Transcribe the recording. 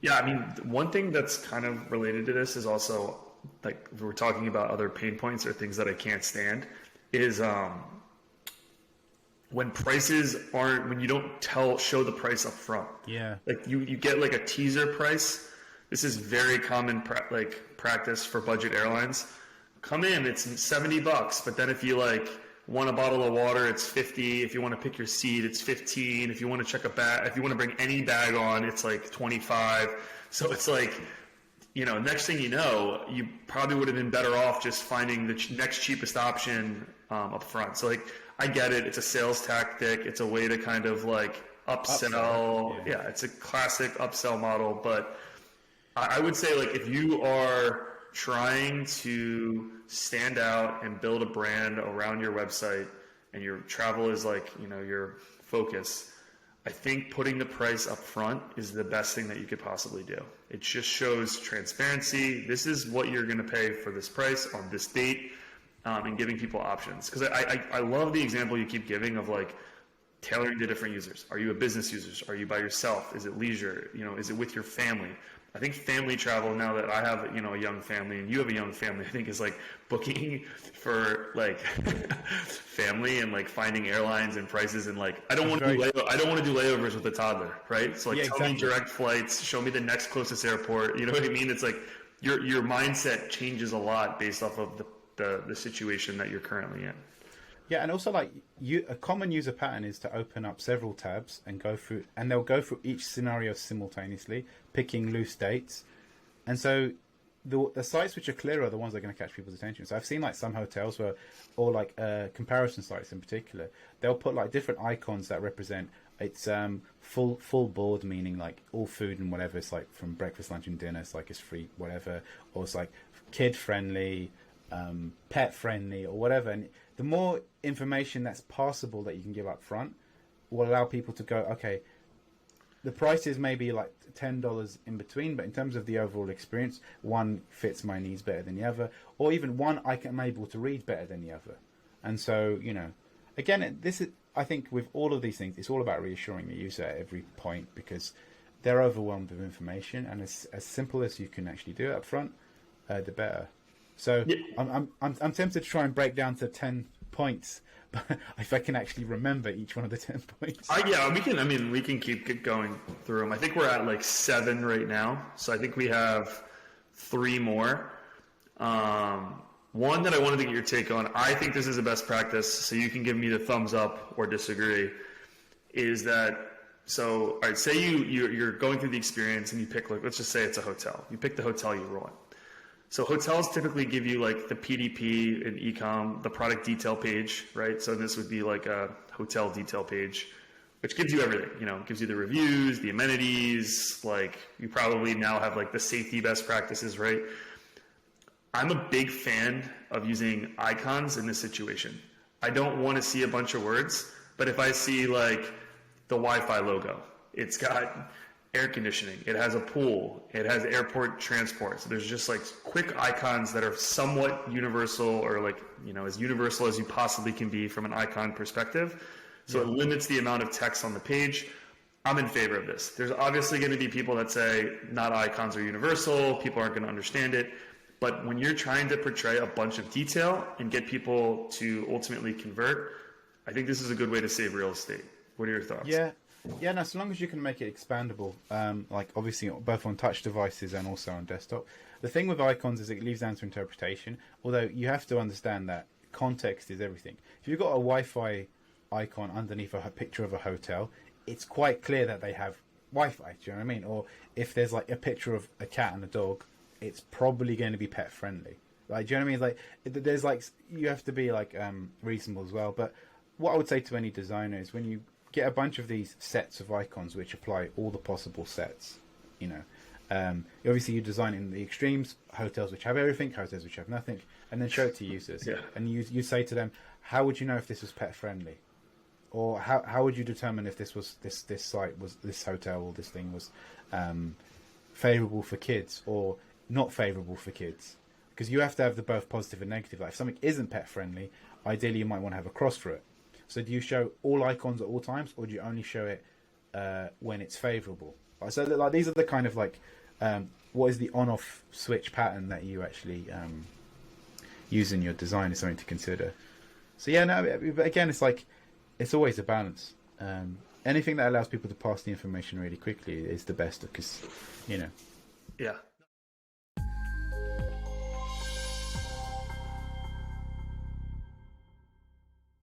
Yeah, I mean, one thing that's kind of related to this is also like if we're talking about other pain points or things that I can't stand is when prices aren't when you don't show the price up front. Yeah. Like you get like a teaser price. This is very common practice for budget airlines. Come in, it's $70, but then if you like want a bottle of water, it's 50. If you want to pick your seat, it's 15. If you want to check a bag, if you want to bring any bag on, it's like 25. So it's like, next thing you know, you probably would have been better off just finding the next cheapest option up front. So like, I get it. It's a sales tactic. It's a way to kind of like upsell. Yeah, it's a classic upsell model. But I would say like if you are trying to stand out and build a brand around your website and your travel is like, your focus, I think putting the price up front is the best thing that you could possibly do. It just shows transparency. This is what you're going to pay for this price on this date, and giving people options. Because I love the example you keep giving of like tailoring to different users. Are you a business user? Are you by yourself? Is it leisure? Is it with your family? I think family travel, now that I have, a young family and you have a young family, I think is like booking for like family and like finding airlines and prices and like, I don't want to do layovers with a toddler, right? So like tell me direct flights, show me the next closest airport. You know what I mean? It's like your mindset changes a lot based off of the situation that you're currently in. Yeah, and also like a common user pattern is to open up several tabs and they'll go through each scenario simultaneously, picking loose dates. And so the sites which are clearer are the ones that are going to catch people's attention. So I've seen like some hotels or like comparison sites in particular, they'll put like different icons that represent it's full board, meaning like all food and whatever. It's like from breakfast, lunch, and dinner. It's like it's free, whatever, or it's like kid friendly, pet friendly, or whatever. And the more information that's possible that you can give up front will allow people to go, okay, the price is maybe like $10 in between, but in terms of the overall experience, one fits my needs better than the other, or even one I'm able to read better than the other. And so, again, I think with all of these things, it's all about reassuring the user at every point because they're overwhelmed with information, and as simple as you can actually do it up front, the better. So yeah. I'm tempted to try and break down to 10 points, but if I can actually remember each one of the 10 points. Yeah, we can. I mean, we can keep going through them. I think we're at like 7 right now, so I think we have 3 more. One that I wanted to get your take on. I think this is a best practice, so you can give me the thumbs up or disagree. Is that so? All right, say you're going through the experience and you pick like, let's just say it's a hotel. You pick the hotel you roll in. So hotels typically give you like the PDP and ecom, the product detail page, right? So this would be like a hotel detail page, which gives you everything, gives you the reviews, the amenities, like you probably now have like the safety best practices, right? I'm a big fan of using icons in this situation. I don't want to see a bunch of words, but if I see like the Wi-Fi logo, it's got air conditioning, it has a pool, it has airport transport. So there's just like quick icons that are somewhat universal or like, as universal as you possibly can be from an icon perspective. So it limits the amount of text on the page. I'm in favor of this. There's obviously going to be people that say not icons are universal, people aren't going to understand it. But when you're trying to portray a bunch of detail and get people to ultimately convert, I think this is a good way to save real estate. What are your thoughts? Yeah, no, so long as you can make it expandable, like obviously both on touch devices and also on desktop. The thing with icons is it leaves down to interpretation, although you have to understand that context is everything. If you've got a Wi-Fi icon underneath a picture of a hotel, it's quite clear that they have Wi-Fi, do you know what I mean? Or if there's like a picture of a cat and a dog, it's probably going to be pet friendly. Like, do you know what I mean? Like, there's like, you have to be like reasonable as well. But what I would say to any designer is when you get a bunch of these sets of icons which apply all the possible sets, obviously you design in the extremes, hotels which have everything, hotels which have nothing, and then show it to users. And you say to them, how would you know if this was pet friendly? Or how would you determine if this site was, this hotel or this thing was favorable for kids or not favorable for kids? Because you have to have the both positive and negative. Like if something isn't pet friendly, ideally you might want to have a cross for it. So do you show all icons at all times, or do you only show it when it's favorable? So like these are the kind of like what is the on-off switch pattern that you actually use in your design is something to consider. So yeah, no, but again, it's like it's always a balance. Anything that allows people to pass the information really quickly is the best because, you know. Yeah.